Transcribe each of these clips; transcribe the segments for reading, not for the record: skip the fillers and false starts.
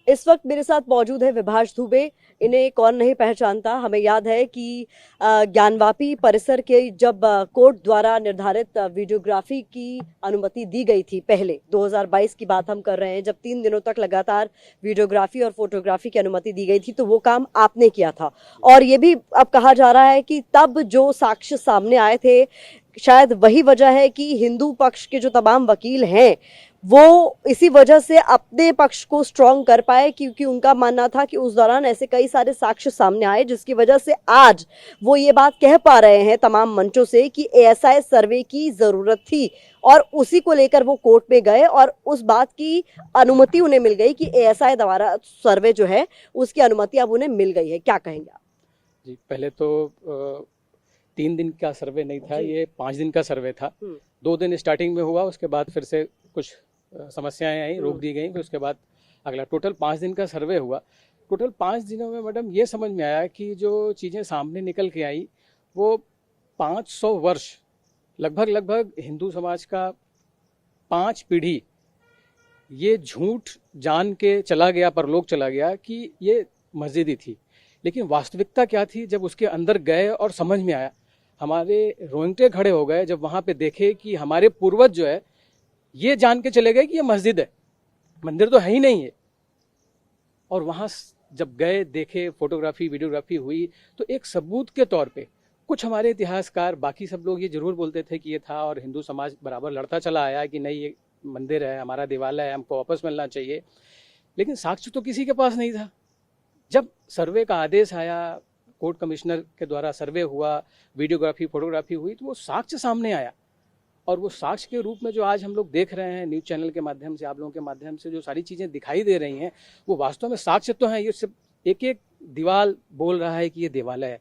इस वक्त मेरे साथ मौजूद है विभाष दुबे। इन्हें कौन नहीं पहचानता। हमें याद है कि ज्ञानवापी परिसर के जब कोर्ट द्वारा निर्धारित वीडियोग्राफी की अनुमति दी गई थी, पहले 2022 की बात हम कर रहे हैं, जब 3 दिनों तक लगातार वीडियोग्राफी और फोटोग्राफी की अनुमति दी गई थी, तो वो काम आपने किया था। और ये भी अब कहा जा रहा है कि तब जो साक्ष्य सामने आए थे, शायद वही वजह है कि हिंदू पक्ष के जो तमाम वकील हैं वो इसी वजह से अपने पक्ष को स्ट्रांग कर पाए, क्योंकि उनका मानना था कि उस दौरान ऐसे कई सारे साक्ष्य सामने आए जिसकी वजह से आज वो ये बात कह पा रहे हैं तमाम मंचों से कि एएसआई सर्वे की जरूरत थी। और उसी को लेकर वो कोर्ट में गए और उस बात की अनुमति उन्हें मिल गई कि एएसआई द्वारा सर्वे जो है उसकी अनुमति अब उन्हें मिल गई है। क्या कहेंगे आप? जी, पहले तो 3 दिन का सर्वे नहीं था, ये 5 दिन का सर्वे था। 2 दिन स्टार्टिंग में हुआ, उसके बाद फिर से कुछ समस्याएं आई, रोक दी गई, फिर उसके बाद अगला टोटल 5 दिन का सर्वे हुआ। टोटल 5 दिनों में मैडम ये समझ में आया कि जो चीज़ें सामने निकल के आई वो 500 वर्ष लगभग हिंदू समाज का 5 पीढ़ी ये झूठ जान के चला गया, परलोक चला गया कि ये मस्जिद ही थी। लेकिन वास्तविकता क्या थी, जब उसके अंदर गए और समझ में आया, हमारे रोंगटे खड़े हो गए जब वहाँ पे देखे कि हमारे पूर्वज जो है ये जान के चले गए कि ये मस्जिद है, मंदिर तो है ही नहीं है। और वहाँ जब गए, देखे, फोटोग्राफी वीडियोग्राफी हुई, तो एक सबूत के तौर पे कुछ हमारे इतिहासकार, बाकी सब लोग ये जरूर बोलते थे कि ये था, और हिंदू समाज बराबर लड़ता चला आया कि नहीं ये मंदिर है, हमारा देवालय है, हमको वापस मिलना चाहिए। लेकिन साक्ष्य तो किसी के पास नहीं था। जब सर्वे का आदेश आया, कोर्ट कमिश्नर के द्वारा सर्वे हुआ, वीडियोग्राफी फोटोग्राफी हुई, तो वो साक्ष्य सामने आया। और वो साक्ष्य के रूप में जो आज हम लोग देख रहे हैं न्यूज़ चैनल के माध्यम से, आप लोगों के माध्यम से जो सारी चीज़ें दिखाई दे रही हैं, वो वास्तव में साक्ष्य तो हैं। ये सिर्फ एक एक दीवार बोल रहा है कि ये देवालय है,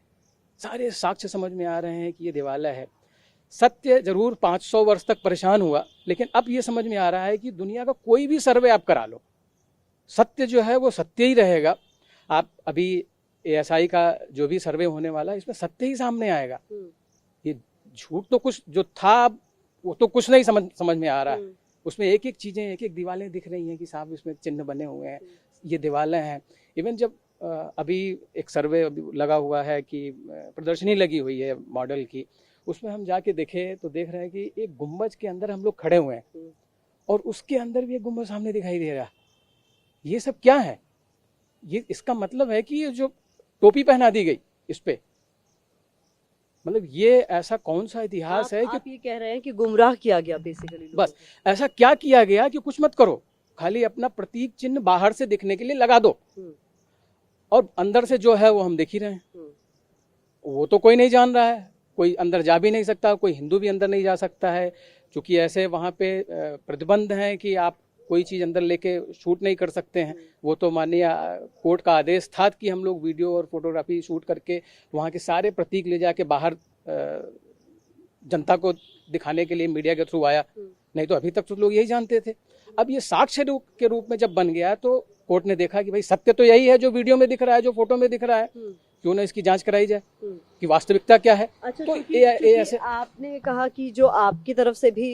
सारे साक्ष्य समझ में आ रहे हैं कि ये देवालय है। सत्य जरूर 500 वर्ष तक परेशान हुआ, लेकिन अब ये समझ में आ रहा है कि दुनिया का कोई भी सर्वे आप करा लो, सत्य जो है वो सत्य ही रहेगा। आप अभी एएसआई का जो भी सर्वे होने वाला है, इसमें सत्य ही सामने आएगा। ये झूठ तो कुछ जो था वो तो कुछ नहीं समझ में आ रहा है। उसमें एक एक चीजें, एक एक दीवारें दिख रही हैं कि साहब इसमें चिन्ह बने हुए हैं, ये दीवारें हैं। इवन जब अभी एक सर्वे लगा हुआ है कि प्रदर्शनी लगी हुई है मॉडल की, उसमें हम जाके देखे तो देख रहे हैं कि एक गुम्बज के अंदर हम लोग खड़े हुए हैं और उसके अंदर भी एक गुम्बज सामने दिखाई दे रहा है। ये सब क्या है? ये इसका मतलब है कि ये जो टोपी पहना दी गई इस पे, मतलब ये ऐसा कौन सा इतिहास है कि आप ये कह रहे हैं कि गुमराह किया गया बेसिकली। बस ऐसा क्या किया गया कि कुछ मत करो, खाली अपना प्रतीक चिन्ह बाहर से दिखने के लिए लगा दो, और अंदर से जो है वो हम देख ही रहे हैं। वो तो कोई नहीं जान रहा है, कोई अंदर जा भी नहीं सकता, कोई हिंदू भी अंदर नहीं जा सकता है, क्योंकि ऐसे वहाँ पे प्रतिबंध है कि आप कोई चीज़ अंदर लेके शूट नहीं कर सकते हैं। वो तो माननीय कोर्ट का आदेश था कि हम लोग वीडियो और फोटोग्राफी शूट करके वहाँ के सारे प्रतीक ले जाके बाहर जनता को दिखाने के लिए मीडिया के थ्रू आया, नहीं तो अभी तक तो लोग यही जानते थे। अब ये साक्ष्य के रूप में जब बन गया तो कोर्ट ने देखा कि भाई सत्य तो यही है जो वीडियो में दिख रहा है, जो फोटो में दिख रहा है, क्यों ना इसकी जांच कराई जाए कि वास्तविकता क्या है। अच्छा, तो ऐसे आपने कहा कि जो आपकी तरफ से भी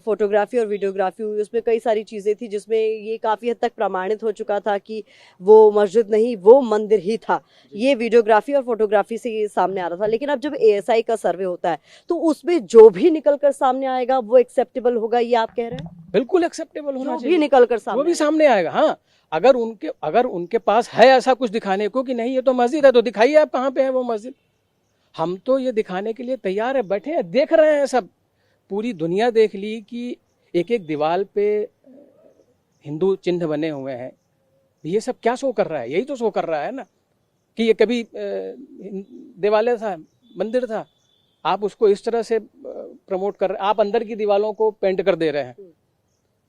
फोटोग्राफी और वीडियोग्राफी हुई, उसमें कई सारी चीजें थी जिसमें ये काफी हद तक प्रमाणित हो चुका था कि वो मस्जिद नहीं, वो मंदिर ही था। ये वीडियोग्राफी और फोटोग्राफी से ये सामने आ रहा था। लेकिन अब जब एएसआई का सर्वे होता है तो उसमें जो भी निकल कर सामने आएगा वो एक्सेप्टेबल होगा, ये आप कह रहे हैं? बिल्कुल एक्सेप्टेबल होना चाहिए, भी निकल कर सामने वो भी सामने आएगा। हाँ, अगर उनके पास है ऐसा कुछ दिखाने को कि नहीं ये तो मस्जिद है, तो दिखाइए आप कहाँ पे है वो मस्जिद। हम तो ये दिखाने के लिए तैयार है, बैठे हैं, देख रहे हैं सब। पूरी दुनिया देख ली कि एक एक दीवार पे हिंदू चिन्ह बने हुए हैं। ये सब क्या शो कर रहा है? यही तो शो कर रहा है ना कि ये कभी देवालय था, मंदिर था, आप उसको इस तरह से प्रमोट कर रहे हैं। आप अंदर की दीवारों को पेंट कर दे रहे हैं।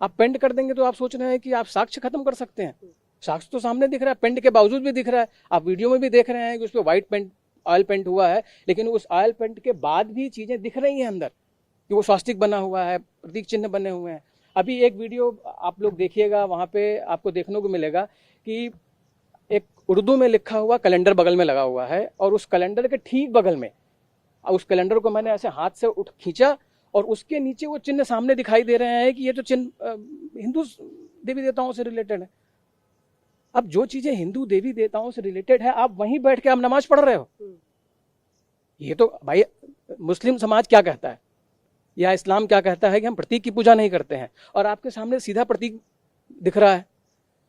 आप पेंट कर देंगे तो आप सोच रहे हैं कि आप साक्ष्य खत्म कर सकते हैं। साक्ष्य तो सामने दिख रहा है, पेंट के बावजूद भी दिख रहा है। आप वीडियो में भी देख रहे हैं कि उस पर व्हाइट पेंट, ऑयल पेंट हुआ है, लेकिन उस ऑयल पेंट के बाद भी चीजें दिख रही हैं अंदर कि वो स्वास्तिक बना हुआ है, प्रतीक चिन्ह बने हुए हैं। अभी एक वीडियो आप लोग देखिएगा, वहां पे आपको देखने को मिलेगा कि एक उर्दू में लिखा हुआ कैलेंडर बगल में लगा हुआ है, और उस कैलेंडर के ठीक बगल में, उस कैलेंडर को मैंने ऐसे हाथ से खींचा और उसके नीचे वो चिन्ह सामने दिखाई दे रहे हैं कि ये तो चिन्ह हिंदू देवी देवताओं से रिलेटेड है। अब जो चीजें हिंदू देवी देवताओं से रिलेटेड है, आप वहीं बैठ के आप नमाज पढ़ रहे हो। ये तो भाई मुस्लिम समाज क्या कहता है या इस्लाम क्या कहता है कि हम प्रतीक की पूजा नहीं करते हैं, और आपके सामने सीधा प्रतीक दिख रहा है।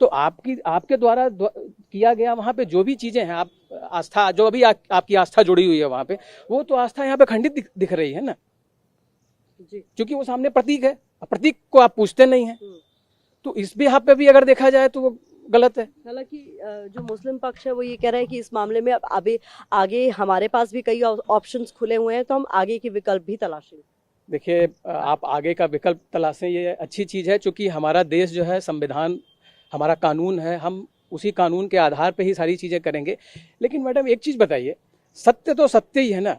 तो आपके द्वारा किया गया वहां पे जो भी चीजें हैं, आप आस्था जो अभी आपकी आस्था जुड़ी हुई है वहां पे, वो तो आस्था यहाँ पे खंडित दिख रही है ना जी। क्योंकि वो सामने प्रतीक है, प्रतीक को आप पूछते नहीं है। तो इस बिहाफ पे भी अगर देखा जाए तो वो गलत है। हालांकि जो मुस्लिम पक्ष है वो ये कह रहे हैं कि इस मामले में अब अभी आगे हमारे पास भी कई ऑप्शंस खुले हुए हैं, तो हम आगे के विकल्प भी तलाशेंगे। देखिए, आप आगे का विकल्प तलाशें, ये अच्छी चीज़ है, क्योंकि हमारा देश जो है, संविधान हमारा कानून है, हम उसी कानून के आधार पे ही सारी चीज़ें करेंगे। लेकिन मैडम एक चीज़ बताइए, सत्य तो सत्य ही है ना।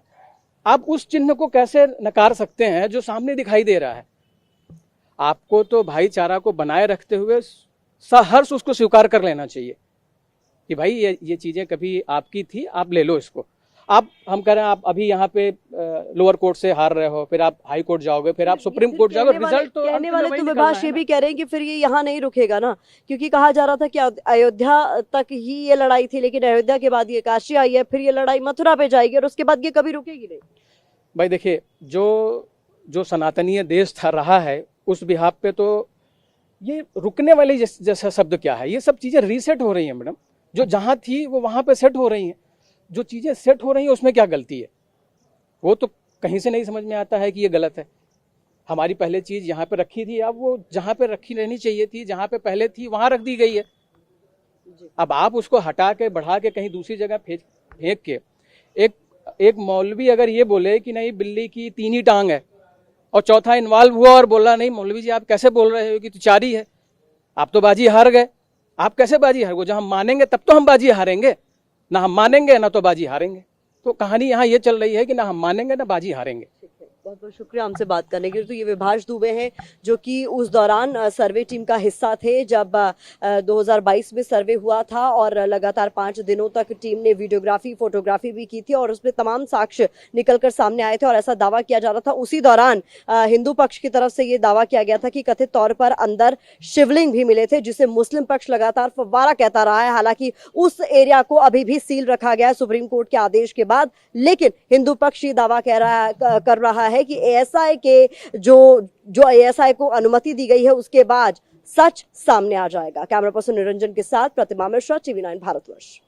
आप उस चिन्ह को कैसे नकार सकते हैं जो सामने दिखाई दे रहा है? आपको तो भाईचारा को बनाए रखते हुए सहर्ष उसको स्वीकार कर लेना चाहिए कि भाई ये चीज़ें कभी आपकी थी, आप ले लो इसको। हम कह रहे हैं आप अभी यहाँ पे लोअर कोर्ट से हार रहे हो, फिर आप हाई कोर्ट जाओगे, फिर आप सुप्रीम कोर्ट जाओगे, रिजल्ट तो कहने वाले तो विभाष ये भी कह रहे हैं कि फिर ये यहाँ नहीं रुकेगा ना, क्योंकि कहा जा रहा था कि अयोध्या तक ही ये लड़ाई थी, लेकिन अयोध्या के बाद ये काशी आई है, फिर ये लड़ाई मथुरा पे जाएगी और उसके बाद ये कभी रुकेगी नहीं। भाई देखिए, जो सनातनीय देश था रहा है, उस बिहाफ पे तो ये रुकने वाली जैसा शब्द क्या है, ये सब चीजें रीसेट हो रही हैं मैडम। जो जहां थी वो वहां पे सेट हो रही हैं। जो चीजें सेट हो रही हैं उसमें क्या गलती है? वो तो कहीं से नहीं समझ में आता है कि ये गलत है। हमारी पहले चीज यहाँ पे रखी थी, अब वो जहां पे रखी रहनी चाहिए थी, जहां पे पहले थी वहां रख दी गई है। अब आप उसको हटा के बढ़ा के कहीं दूसरी जगह फेंक के, एक मौलवी अगर ये बोले कि नहीं बिल्ली की 3 ही टांग है, और चौथा इन्वॉल्व हुआ और बोला नहीं मौलवी जी आप कैसे बोल रहे हो कि तो 4 ही है, आप तो बाजी हार गए। आप कैसे बाजी हार गए? जब हम मानेंगे तब तो हम बाजी हारेंगे, ना हम मानेंगे ना तो बाजी हारेंगे। तो कहानी यहाँ ये चल रही है कि ना हम मानेंगे ना बाजी हारेंगे। बहुत बहुत शुक्रिया हमसे बात करने के लिए। तो ये विभाष दुबे हैं जो कि उस दौरान सर्वे टीम का हिस्सा थे जब 2022 में सर्वे हुआ था, और लगातार 5 दिनों तक टीम ने वीडियोग्राफी फोटोग्राफी भी की थी और उसमें तमाम साक्ष्य निकलकर सामने आए थे और ऐसा दावा किया जा रहा था। उसी दौरान हिंदू पक्ष की तरफ से ये दावा किया गया था कि कथित तौर पर अंदर शिवलिंग भी मिले थे, जिसे मुस्लिम पक्ष लगातार फव्वारा कहता रहा है। हालांकि उस एरिया को अभी भी सील रखा गया है सुप्रीम कोर्ट के आदेश के बाद, लेकिन हिंदू पक्ष ये दावा कर रहा है कि एएसआई के जो एएसआई को अनुमति दी गई है उसके बाद सच सामने आ जाएगा। कैमरा पर्सन निरंजन के साथ प्रतिमा मिश्रा, TV9 भारतवर्ष।